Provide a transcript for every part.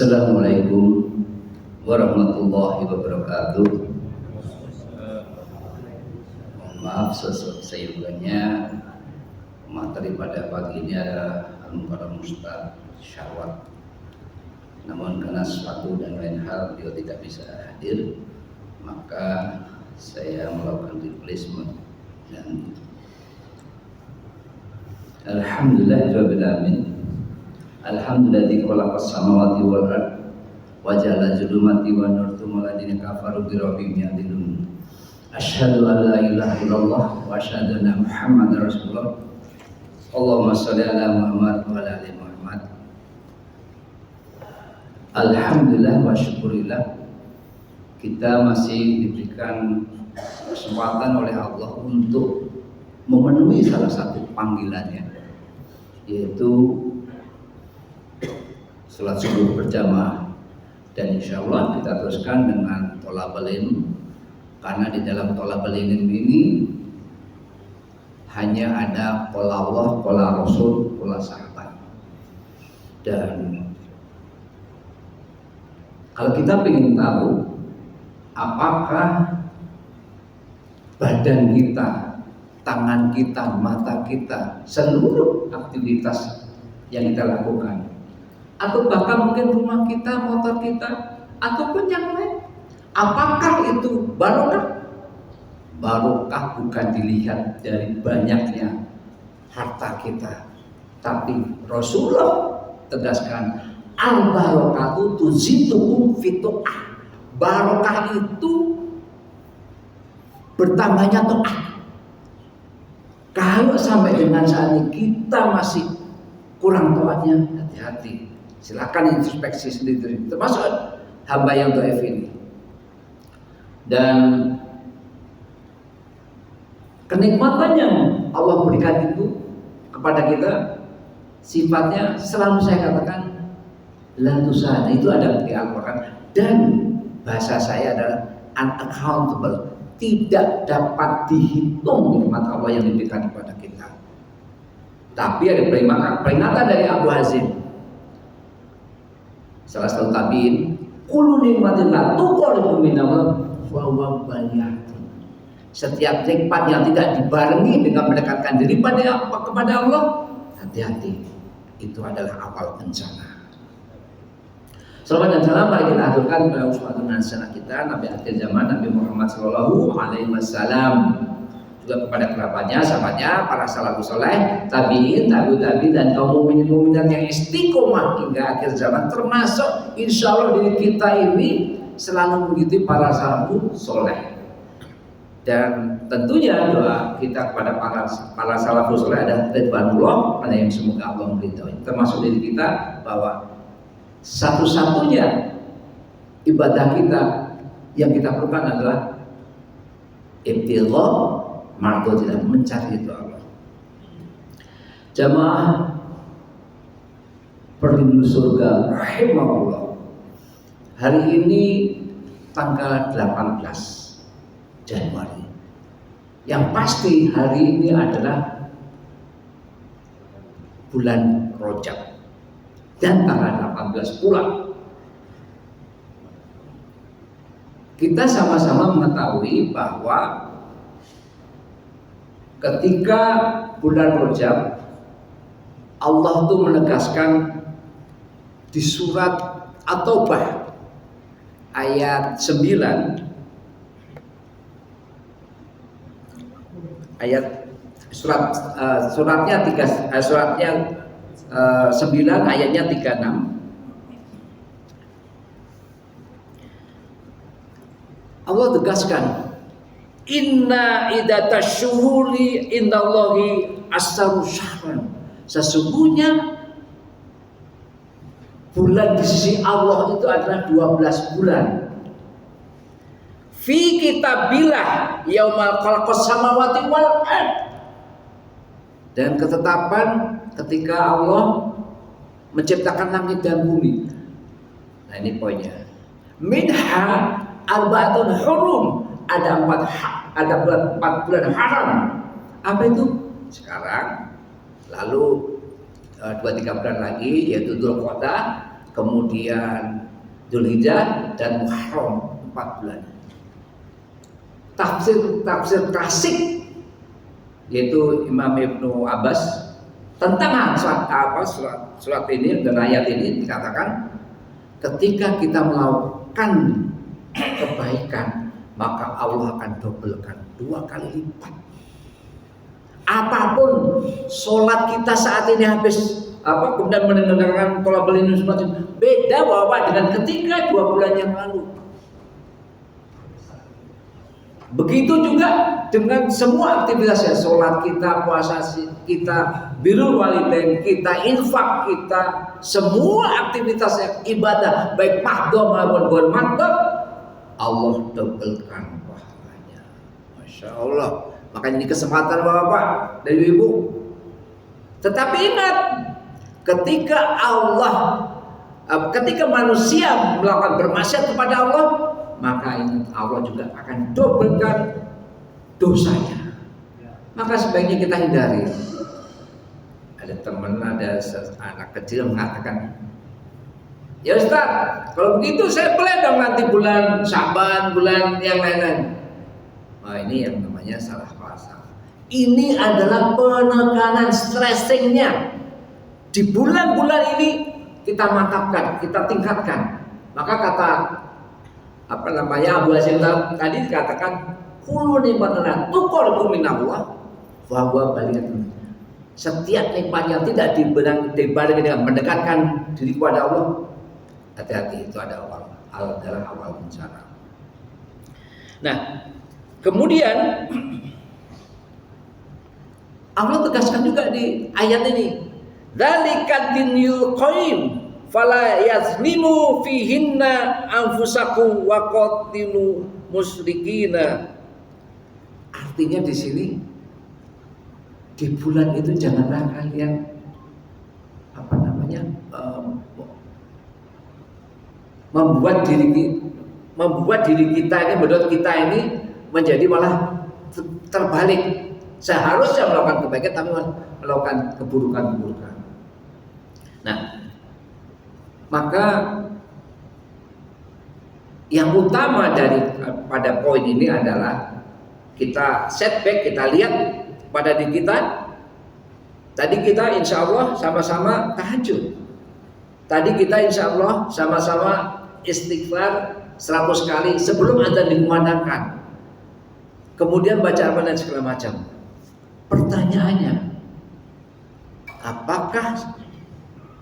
Assalamualaikum warahmatullahi wabarakatuh. Mohon maaf sesungguhnya materi pada pagi ini adalah Al-Mukarram Ustaz Syahwat. Namun karena suatu dan lain hal beliau tidak bisa hadir, maka saya melakukan replacement dan alhamdulillahirabbil alamin. Alhamdulilladzi khalaqas samawati wal ardh wa ja'ala zulumati wan nur tsumma alladziina kafaru bi rabbihim ya'dilun. Asyhadu an la ilaha illallah wa asyhadu anna Muhammadar Rasulullah. Allahumma shalli ala Muhammad wa ala ali Muhammad. Alhamdulillah wa syukurillah, kita masih diberikan kesempatan oleh Allah untuk memenuhi salah satu panggilannya, yaitu salat subuh berjamaah. Dan insya Allah kita teruskan dengan tholabul ilm, karena di dalam tholabul ilm ini hanya ada qala Allah, qala Rasul, qala sahabat. Dan kalau kita ingin tahu apakah badan kita, tangan kita, mata kita, seluruh aktivitas yang kita lakukan, atau bahkan mungkin rumah kita, motor kita, ataupun yang lain, apakah itu barokah? Barokah bukan dilihat dari banyaknya harta kita, tapi Rasulullah tegaskan, al-barokatu tuzitukum fitu'ah. Barokah itu bertambahnya taat. Kalau sampai dengan saat ini kita masih kurang taatnya, hati-hati. Silakan introspeksi sendiri, termasuk hamba yang dhaif ini. Dan kenikmatan yang Allah berikan itu kepada kita, sifatnya selalu saya katakan la tusana, itu ada di Al-Quran, dan bahasa saya adalah unaccountable, tidak dapat dihitung nikmat Allah yang diberikan kepada kita. Tapi ada peringatan dari Abu Hazim, salah satu tabiin, kullu nikmatillah tuqarribu minallah wa huwa baniyatun. Setiap nikmat yang tidak dibarengi dengan mendekatkan diri kepada Allah, hati-hati, itu adalah awal bencana. Salawat dan salam mari kita aturkan kepada uswatun hasanah kita, Nabi akhir zaman, Nabi Muhammad sallallahu alaihi wasallam, juga kepada kerabatnya, sahabatnya, para salafus saleh, tabiin, tabi'in, dan kaum mukminin yang istiqomah hingga akhir zaman, termasuk insya Allah diri kita ini selalu mengikuti para salafus saleh. Dan tentunya doa kita kepada para salafus saleh adalah ridwanullah, yang semoga Allah meridhoi, termasuk diri kita, bahwa satu-satunya ibadah kita yang kita perlukan adalah ibtigha mardhatillah, mencari itu Allah. Jamaah perindu surga rahimahullah, hari ini tanggal 18 Januari, yang pasti hari ini adalah bulan Rajab, dan tanggal 18 pula. Kita sama-sama mengetahui bahwa ketika bulan Rajab, Allah itu menegaskan di surat At-Taubah ayat 9, ayat suratnya 9 ayatnya 36. Allah tegaskan, inna idatash syuhuri indallahi asharu syahran. Sesungguhnya bulan di sisi Allah itu adalah 12 bulan. Fi kitabillah yaumal khalaqas samawati wal ardh. Dan ketetapan ketika Allah menciptakan langit dan bumi. Nah ini poinnya. Minha arba'atun hurum, ada 4 bulan haram. Apa itu? Sekarang, lalu 2-3 bulan lagi yaitu Dzulqa'dah, kemudian Dzulhijjah dan Muharram, 4 bulan. Tafsir klasik yaitu Imam Ibnu Abbas tentang surat ini dan ayat ini dikatakan, ketika kita melakukan kebaikan maka Allah akan dobelkan 2 kali lipat. Apapun sholat kita saat ini habis kemudian mendengarkan tolabul ilmi beda bahwa dengan ketika 2 bulan yang lalu. Begitu juga dengan semua aktivitasnya, sholat kita, puasa kita, birrul walidain kita, infak kita, semua aktivitasnya ibadah baik mahdhah maupun ghair mahdhah, Allah dobelkan pahalanya. Masya Allah. Makanya ini kesempatan Bapak dan Ibu. Tetapi ingat, ketika manusia melakukan bermaksiat kepada Allah, maka ingat Allah juga akan dobelkan dosanya. Maka sebaiknya kita hindari. Ada anak kecil mengatakan, ya Ustaz, kalau begitu saya boleh dong nanti bulan Syaban, bulan yang lain-lain. Nah, ini yang namanya salah puasa. Ini adalah penekanan stressingnya. Di bulan-bulan ini kita mantapkan, kita tingkatkan. Maka kata Abu Hasyim tadi dikatakan, kullu nikmatin tuqarribu minallah wa huwa balighatun. Setiap nikmat yang tidak dibarengi dengan mendekatkan diri kepada Allah, hati-hati, itu adalah awal bencana. Nah, kemudian Allah tegaskan juga di ayat ini, dzalika dinul qayyim fala yazlimu fihinna anfusakum wa qatilu musyrikina. Artinya di sini, di bulan itu janganlah kalian membuat diri kita ini, menurut kita ini menjadi malah terbalik. Seharusnya melakukan kebaikan tapi melakukan keburukan. Nah, maka yang utama pada poin ini adalah kita setback, kita lihat pada diri kita. Tadi kita insya Allah sama-sama tahajud. Tadi kita insya Allah sama-sama istighfar 100 kali sebelum adzan dikumandangkan. Kemudian baca apa dan segala macam. Pertanyaannya, apakah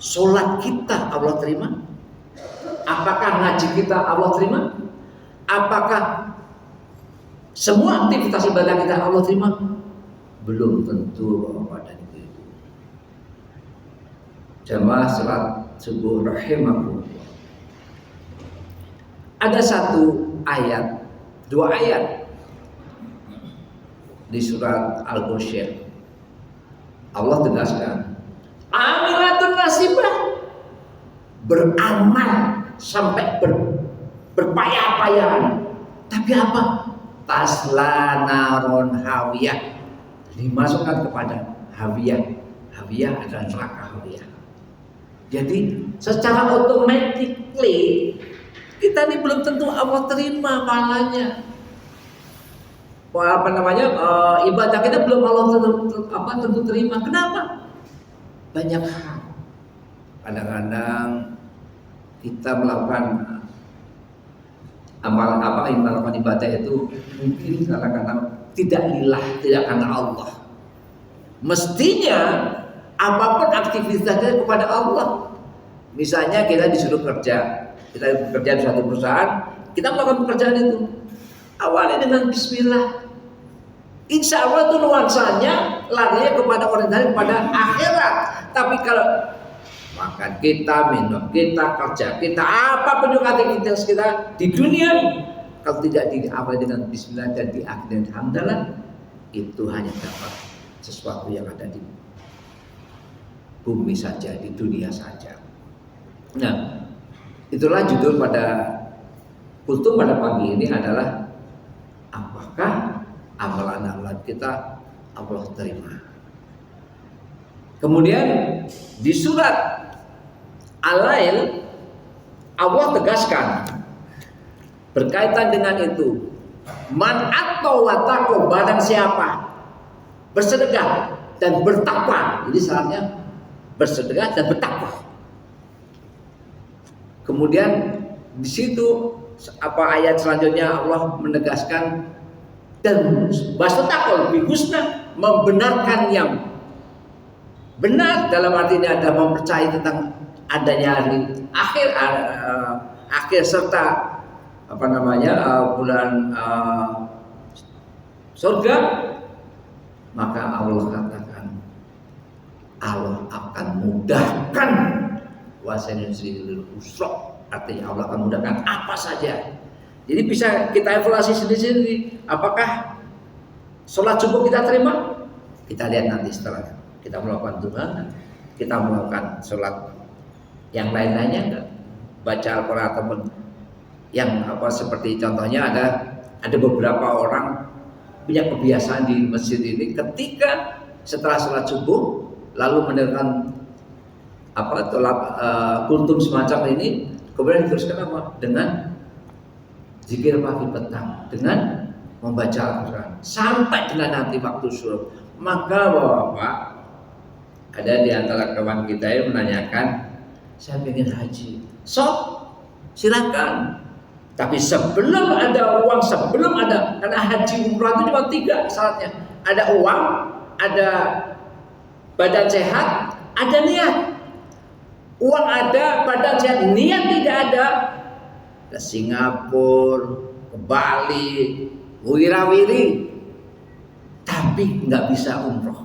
sholat kita Allah terima? Apakah ngaji kita Allah terima? Apakah semua aktivitas ibadah kita Allah terima? Belum tentu Bapak dan Ibu. Jamaah salat subuh rahimakumullah. Ada dua ayat di surat Al-Ghasyiyah. Allah tegaskan, amilatun nasibah, beramal sampai berpayah-payahan. Tapi apa? Tasla naron hawiyah, dimasukkan kepada hawiyah. Hawiyah adalah neraka hawiyah. Jadi secara otomatis kita ini belum tentu Allah terima pahalanya. Ibadah kita belum Allah tentu terima. Kenapa? Banyak hal. Kadang-kadang kita melakukan melakukan ibadah itu mungkin kadang-kadang tidak lillah, tidak karena Allah. Mestinya apapun aktivitasnya kepada Allah. Misalnya kita disuruh kerja di suatu perusahaan, kita melakukan pekerjaan itu awalnya dengan bismillah. Insya Allah itu nuansanya larinya kepada orientasi kepada akhirat. Tapi kalau makan kita, minum kita, kerja kita, apapun juga aktivitas kita di dunia, kalau tidak diawali dengan bismillah dan diakhiri dengan hamdalah, itu hanya dapat sesuatu yang ada di bumi saja, di dunia saja. Nah, itulah judul pada kultum pada pagi ini adalah, apakah amalan-amalan kita Allah terima. Kemudian di surat Al-Lail Allah tegaskan berkaitan dengan itu, man atau watako, barang siapa bersedekah dan bertakwa. Jadi syaratnya bersedekah dan bertakwa. Kemudian di situ ayat selanjutnya Allah menegaskan dan wastakol lebih husna, membenarkan yang benar, dalam arti ini ada mempercayai tentang adanya hari akhir serta bulan surga. Maka Allah katakan Allah akan mudahkan wasanusril usra, artinya Allah akan mudahkan apa saja. Jadi bisa kita evaluasi sendiri-sendiri, apakah sholat subuh kita terima? Kita lihat nanti setelah kita melakukan Tuhan, kita melakukan sholat yang lain-lainnya, baca Al-Quran ataupun yang seperti contohnya ada beberapa orang punya kebiasaan di masjid ini, ketika setelah sholat subuh lalu mendengarkan kultum semacam ini, kemudian diteruskan dengan zikir pagi petang, dengan membaca Al-Quran sampai dengan nanti waktu subuh. Maka Bapak, ada di antara kawan kita yang menanyakan, saya ingin haji, silakan. Tapi sebelum ada uang, karena haji umrah itu cuma 3 syaratnya. Ada uang, ada badan sehat, ada niat. Uang ada, badan sehat, niat tidak ada. Ke Singapura, ke Bali, wirawiri, tapi nggak bisa umroh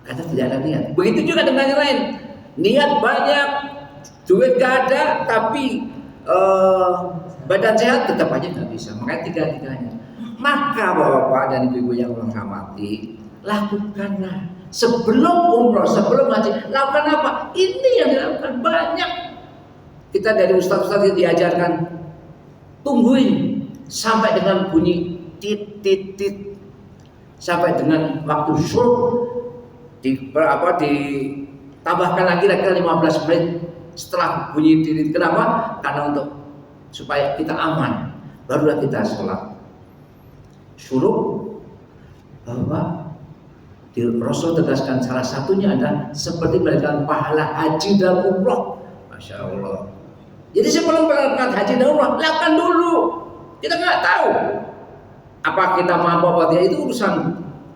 karena tidak ada niat. Begitu juga dengan yang lain, niat banyak, duit gak ada, tapi badan sehat tetap aja nggak bisa. Makanya tiga-tiganya. Maka Bapak dan Ibu yang menghormati, lakukanlah sebelum umroh, sebelum haji. Lakukan apa? Ini yang dilakukan banyak. Kita dari ustaz-ustaz diajarkan, tungguin sampai dengan bunyi tit sampai dengan waktu syuruk, ditambahkan lagi kira-kira 15 menit setelah bunyi tit. Kenapa? Karena supaya kita aman, barulah kita sholat syuruk. Bahwa Rasul tegaskan salah satunya adalah seperti mendapatkan pahala haji dan umroh. Masya Allah. Jadi sebelum melakukan haji dan umrah, lakukan dulu. Kita nggak tahu apa kita mampu apa tidak, itu urusan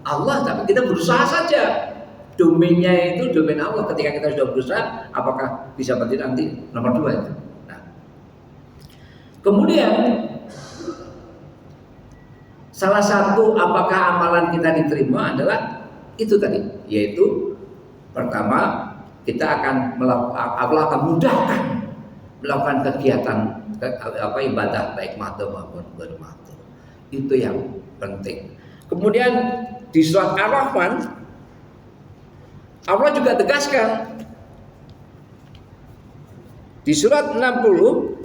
Allah. Tapi kita berusaha saja. Domainnya itu domain Allah. Ketika kita sudah berusaha, apakah bisa berarti nanti nomor 2 itu. Nah, kemudian salah satu apakah amalan kita diterima adalah itu tadi, yaitu pertama kita akan Allah akan mudahkan melakukan kegiatan ibadah baik mahdoh maupun bermahdoh. Itu yang penting. Kemudian di surat Ar-Rahman Allah juga tegaskan di surat 60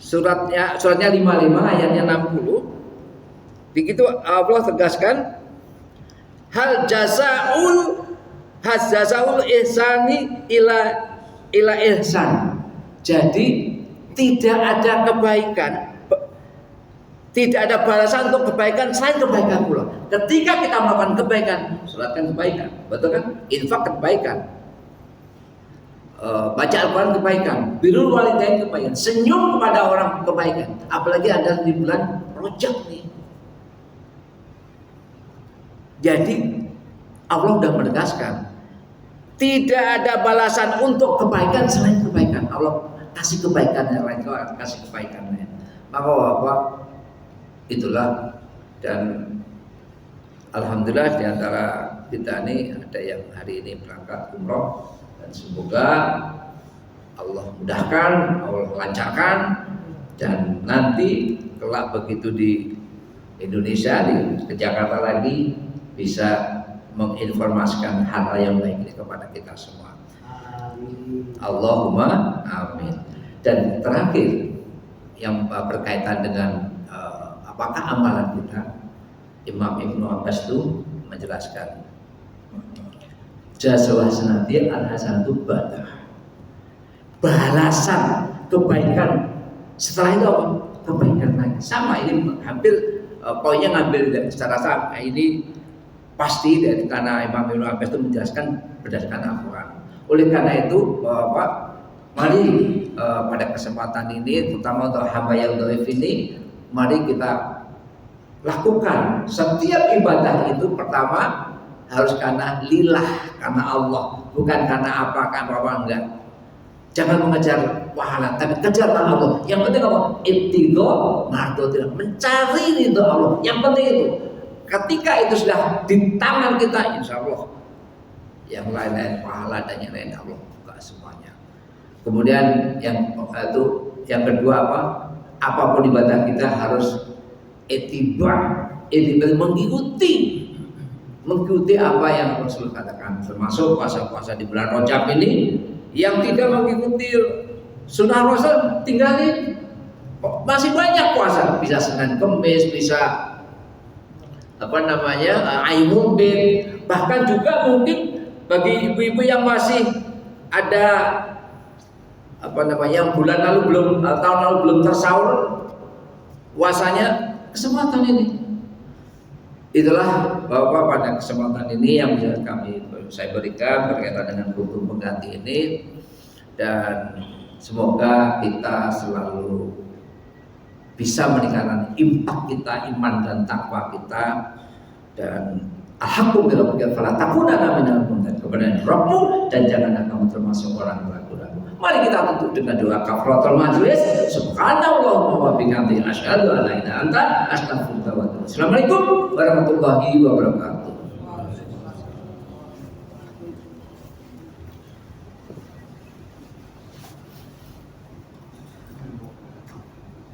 suratnya 55 ayatnya 60. Begitu Allah tegaskan hal jazaul ihsani ila ihsan. Jadi tidak ada kebaikan, tidak ada balasan untuk kebaikan selain kebaikan pula. Ketika kita melakukan kebaikan, sholatkan kebaikan, betul kan? Infak kebaikan, baca Al-Quran kebaikan, birrul walidain kebaikan, senyum kepada orang kebaikan. Apalagi ada di bulan Rajab nih. Jadi Allah sudah menegaskan tidak ada balasan untuk kebaikan selain kebaikan. Allah kasih kebaikan yang lain, kasih kebaikannya. Maka Bapak, itulah. Dan alhamdulillah di antara kita ini ada yang hari ini berangkat umroh, dan semoga Allah mudahkan, Allah lancarkan, dan nanti kelak begitu di Indonesia, ke Jakarta lagi, bisa menginformasikan hal yang baik ini kepada kita semua. Amin. Allahumma amin. Dan terakhir yang berkaitan dengan apakah amalan kita, Imam Ibnu Abbas itu menjelaskan Jasa hasanati al-hasanatu ba'da. Balasan kebaikan setelah itu apa? Kebaikan lagi. Sama ini hampir poinnya ngambil secara sama. Ini pasti dari karena Imam Ibnu Abbas itu menjelaskan berdasarkan Al-Quran. Oleh karena itu mari pada kesempatan ini, terutama untuk hamba yang dhaif ini, mari kita lakukan setiap ibadah itu pertama harus karena lillah, karena Allah, bukan karena apa enggak. Jangan mengejar pahala, tapi kejar Allah. Yang penting apa? Ibtigha mardhatillah, mencari ridho Allah. Yang penting itu. Ketika itu sudah di tangan kita, insya Allah yang lain-lain pahala dan yang lain Allah buka semuanya. Kemudian yang kedua apa? Apapun ibadah kita harus etiba mengikuti apa yang Rasul katakan, termasuk puasa-puasa di bulan Rajab ini. Yang tidak mengikuti sunnah Rasul tinggalin. Masih banyak puasa, bisa Senin Kemis, bisa Ayyamul Bid, bahkan juga mungkin bagi ibu-ibu yang masih ada yang bulan lalu tahun lalu belum tersahur puasanya, kesempatan ini. Itulah Bapak pada kesempatan ini yang bisa saya berikan berkaitan dengan hukum pengganti ini, dan semoga kita selalu bisa meningkatkan impak kita, iman dan takwa kita, dan alhamdulillah fala takunanna minal mumtarin, kebenaran Rabbmu dan janganlah kamu termasuk orang ragu-ragu. Mari kita tutup dengan doa kafaratul majlis. Subhanallah wa bihamdihi asyhadu an la ilaha illa anta astaghfiruka wa atubu ilaik. Assalamualaikum warahmatullahi wabarakatuh.